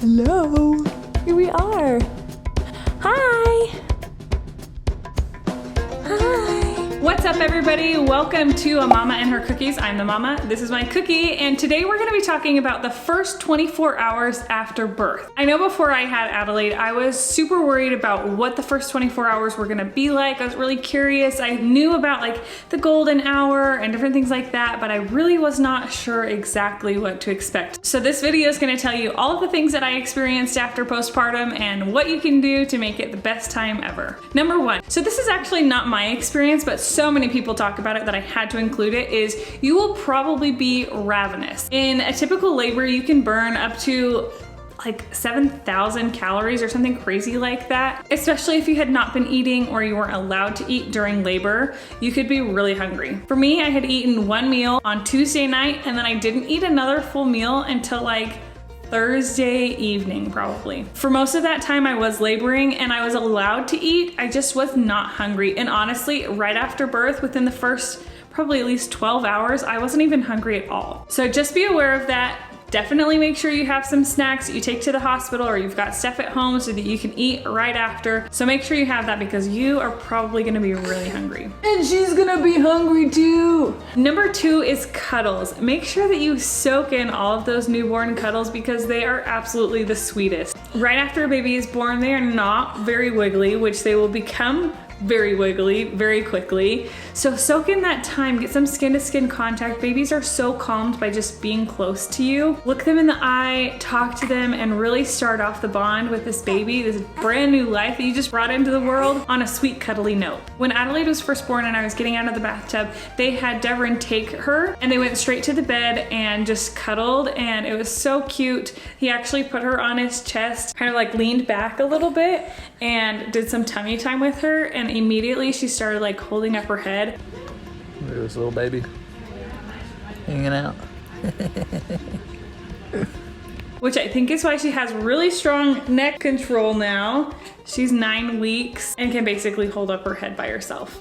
Hello, here we are. Hi. What's up, everybody? Welcome to A Mama and Her Cookies. I'm the mama, this is my cookie, and today we're gonna be talking about the first 24 hours after birth. I know before I had Adelaide, I was super worried about what the first 24 hours were gonna be like. I was really curious. I knew about like the golden hour and different things like that, but I really was not sure exactly what to expect. So this video is gonna tell you all of the things that I experienced after postpartum and what you can do to make it the best time ever. Number one, so this is actually not my experience, but so many people talk about it that I had to include it, is you will probably be ravenous. In a typical labor, you can burn up to like 7,000 calories or something crazy like that. Especially if you had not been eating or you weren't allowed to eat during labor, you could be really hungry. For me, I had eaten one meal on Tuesday night and then I didn't eat another full meal until like Thursday evening, probably. For most of that time I was laboring and I was allowed to eat, I just was not hungry. And honestly, right after birth, within the first probably at least 12 hours, I wasn't even hungry at all. So just be aware of that. Definitely make sure you have some snacks that you take to the hospital or you've got stuff at home so that you can eat right after. So make sure you have that because you are probably gonna be really hungry. And she's gonna be hungry too. Number two is cuddles. Make sure that you soak in all of those newborn cuddles because they are absolutely the sweetest. Right after a baby is born, they are not very wiggly, which they will become very wiggly very quickly. So soak in that time, get some skin to skin contact. Babies are so calmed by just being close to you. Look them in the eye, talk to them, and really start off the bond with this baby, this brand new life that you just brought into the world on a sweet cuddly note. When Adelaide was first born and I was getting out of the bathtub, they had Devrin take her and they went straight to the bed and just cuddled, and it was so cute. He actually put her on his chest, kind of like leaned back a little bit and did some tummy time with her, and immediately she started like holding up her head. Look at this little baby hanging out. Which I think is why she has really strong neck control now. She's 9 weeks and can basically hold up her head by herself.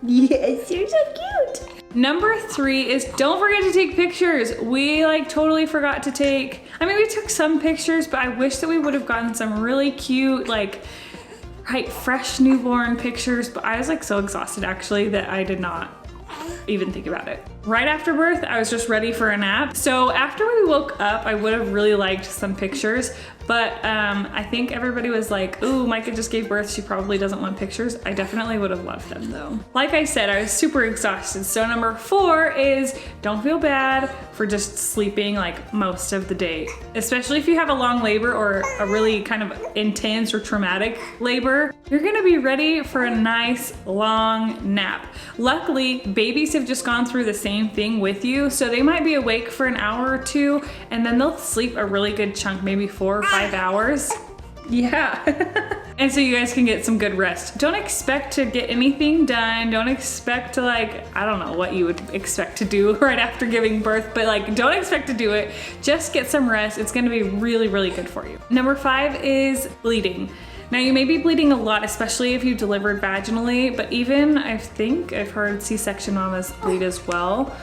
Yes, you're so cute. Number three is don't forget to take pictures. We like totally forgot to take, I mean, we took some pictures, but I wish that we would have gotten some really cute, like, fresh newborn pictures, but I was like so exhausted actually that I did not even think about it. Right after birth, I was just ready for a nap. So after we woke up, I would have really liked some pictures, but I think everybody was like, ooh, Micah just gave birth, she probably doesn't want pictures. I definitely would have loved them though. Like I said, I was super exhausted. So number four is don't feel bad for just sleeping like most of the day. Especially if you have a long labor or a really kind of intense or traumatic labor, you're gonna be ready for a nice long nap. Luckily, babies have just gone through the same thing with you, so they might be awake for an hour or two and then they'll sleep a really good chunk, maybe 4 or 5 hours. Yeah. And so you guys can get some good rest. Don't expect to get anything done. Don't expect to like, I don't know what you would expect to do right after giving birth, but like don't expect to do it. Just get some rest. It's gonna be really, really good for you. Number five is bleeding. Now you may be bleeding a lot, especially if you delivered vaginally, but even I think I've heard C-section mamas bleed as well.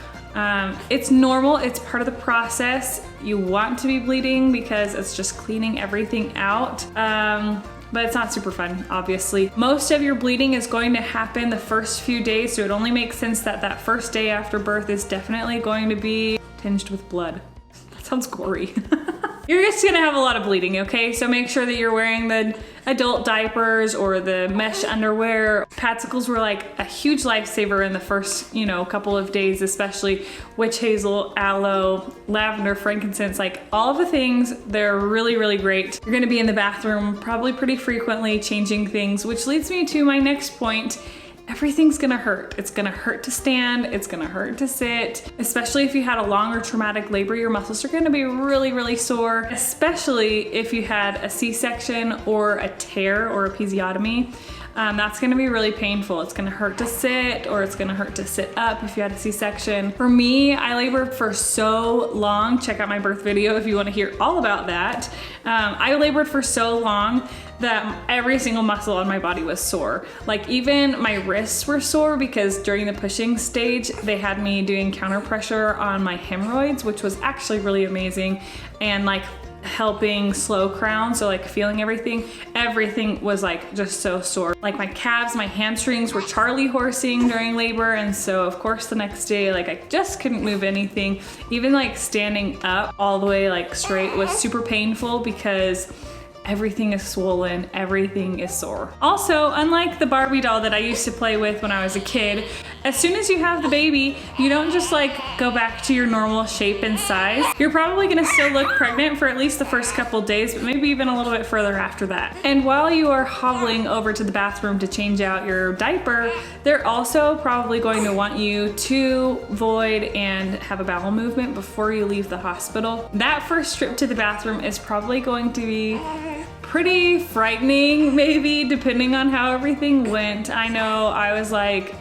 It's normal, it's part of the process. You want to be bleeding because it's just cleaning everything out. But it's not super fun, obviously. Most of your bleeding is going to happen the first few days, so it only makes sense that that first day after birth is definitely going to be tinged with blood. That sounds gory. You're just gonna have a lot of bleeding, okay? So make sure that you're wearing the adult diapers or the mesh underwear. Padsicles were like a huge lifesaver in the first, couple of days, especially witch hazel, aloe, lavender, frankincense, like all of the things, they're really, really great. You're gonna be in the bathroom probably pretty frequently changing things, which leads me to my next point. Everything's gonna hurt. It's gonna hurt to stand, it's gonna hurt to sit, especially if you had a long or traumatic labor, your muscles are gonna be really, really sore, especially if you had a C-section or a tear or a episiotomy. That's gonna be really painful. It's gonna hurt to sit, or it's gonna hurt to sit up if you had a C-section. For me, I labored for so long. Check out my birth video if you wanna hear all about that. I labored for so long that every single muscle on my body was sore. Like even my wrists were sore because during the pushing stage, they had me doing counter pressure on my hemorrhoids, which was actually really amazing. And like helping slow crown, so like feeling everything was like just so sore. Like my calves, my hamstrings were Charlie horsing during labor, and so of course the next day like I just couldn't move anything. Even like standing up all the way like straight was super painful because everything is swollen, everything is sore. Also, unlike the Barbie doll that I used to play with when I was a kid, as soon as you have the baby, you don't just like go back to your normal shape and size. You're probably gonna still look pregnant for at least the first couple days, but maybe even a little bit further after that. And while you are hobbling over to the bathroom to change out your diaper, they're also probably going to want you to void and have a bowel movement before you leave the hospital. That first trip to the bathroom is probably going to be pretty frightening, maybe, depending on how everything went. I know I was like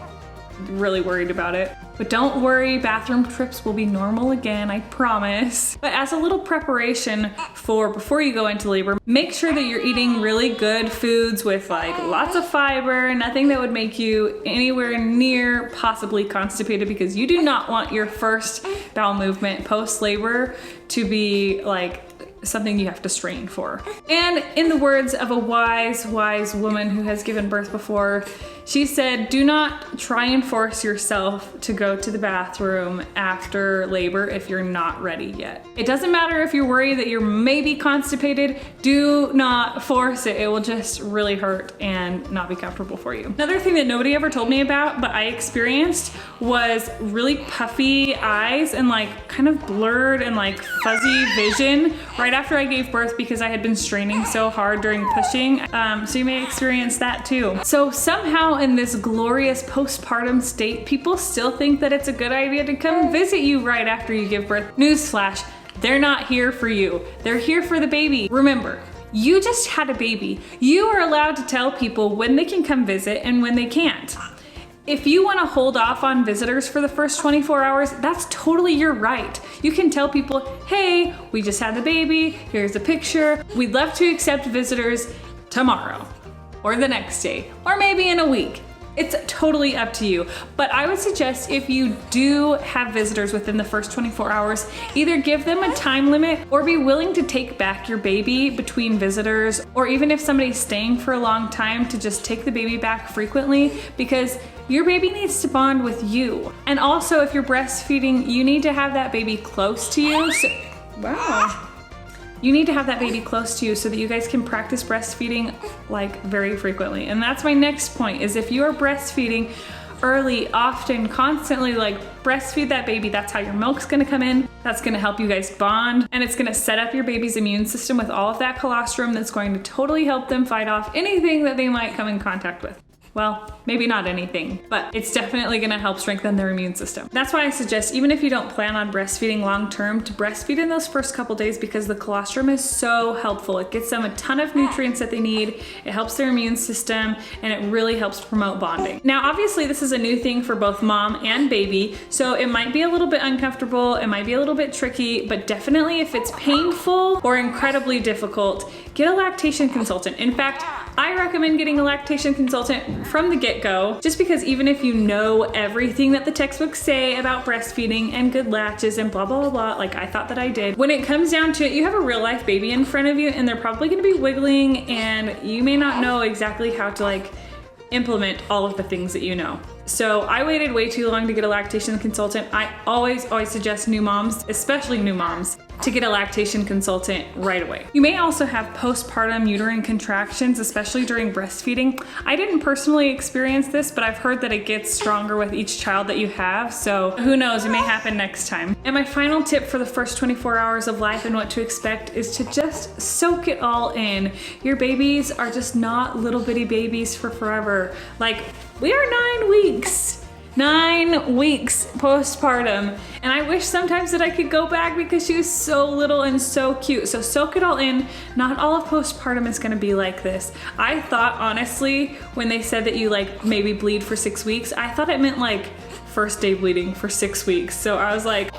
really worried about it. But don't worry, bathroom trips will be normal again, I promise. But as a little preparation for before you go into labor, make sure that you're eating really good foods with like lots of fiber, nothing that would make you anywhere near possibly constipated, because you do not want your first bowel movement post-labor to be like something you have to strain for. And in the words of a wise woman who has given birth before, she said, do not try and force yourself to go to the bathroom after labor if you're not ready yet. It doesn't matter if you're worried that you're maybe constipated, do not force it. It will just really hurt and not be comfortable for you. Another thing that nobody ever told me about, but I experienced, was really puffy eyes and like kind of blurred and like fuzzy vision right after I gave birth because I had been straining so hard during pushing. So you may experience that too. So somehow in this glorious postpartum state, people still think that it's a good idea to come visit you right after you give birth. Newsflash, they're not here for you. They're here for the baby. Remember, you just had a baby. You are allowed to tell people when they can come visit and when they can't. If you want to hold off on visitors for the first 24 hours, that's totally your right. You can tell people, hey, we just had the baby, here's a picture. We'd love to accept visitors tomorrow, or the next day, or maybe in a week. It's totally up to you. But I would suggest if you do have visitors within the first 24 hours, either give them a time limit or be willing to take back your baby between visitors, or even if somebody's staying for a long time, to just take the baby back frequently, because your baby needs to bond with you. And also if you're breastfeeding, you need to have that baby close to you. You need to have that baby close to you so that you guys can practice breastfeeding like very frequently. And that's my next point, is if you are breastfeeding early, often, constantly, like breastfeed that baby. That's how your milk's gonna come in. That's gonna help you guys bond, and it's gonna set up your baby's immune system with all of that colostrum that's going to totally help them fight off anything that they might come in contact with. Well, maybe not anything, but it's definitely gonna help strengthen their immune system. That's why I suggest, even if you don't plan on breastfeeding long term, to breastfeed in those first couple days, because the colostrum is so helpful. It gets them a ton of nutrients that they need, it helps their immune system, and it really helps promote bonding. Now, obviously this is a new thing for both mom and baby, so it might be a little bit uncomfortable, it might be a little bit tricky, but definitely if it's painful or incredibly difficult, get a lactation consultant. In fact, I recommend getting a lactation consultant from the get-go, just because even if you know everything that the textbooks say about breastfeeding and good latches and blah, blah, blah, blah, like I thought that I did, when it comes down to it, you have a real life baby in front of you and they're probably gonna be wiggling, and you may not know exactly how to like implement all of the things that you know. So I waited way too long to get a lactation consultant. I always suggest new moms, especially new moms, to get a lactation consultant right away. You may also have postpartum uterine contractions, especially during breastfeeding. I didn't personally experience this, but I've heard that it gets stronger with each child that you have, so who knows, it may happen next time. And my final tip for the first 24 hours of life and what to expect is to just soak it all in. Your babies are just not little bitty babies for forever. Like, we are 9 weeks. 9 weeks postpartum, and I wish sometimes that I could go back because she was so little and so cute. So soak it all in. Not all of postpartum is gonna be like this. I thought, honestly, when they said that you like maybe bleed for 6 weeks, I thought it meant like first day bleeding for 6 weeks. So I was like,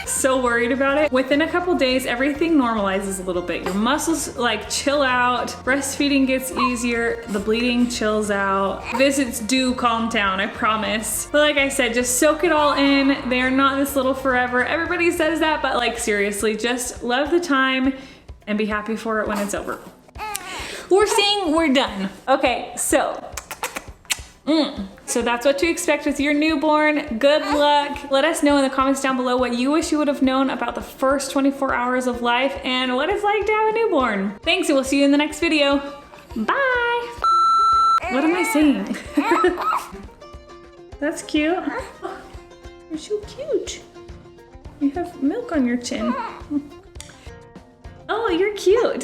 so worried about it. Within a couple days, everything normalizes a little bit. Your muscles like chill out, breastfeeding gets easier, the bleeding chills out, visits do calm down, I promise. But like I said, just soak it all in. They are not this little forever. Everybody says that, but like seriously, just love the time. and be happy for it when it's over. We're done. Okay, so that's what to expect with your newborn. Good luck. Let us know in the comments down below what you wish you would have known about the first 24 hours of life and what it's like to have a newborn. Thanks, and we'll see you in the next video. Bye. What am I saying? That's cute. Oh, you're so cute. You have milk on your chin. Oh, you're cute.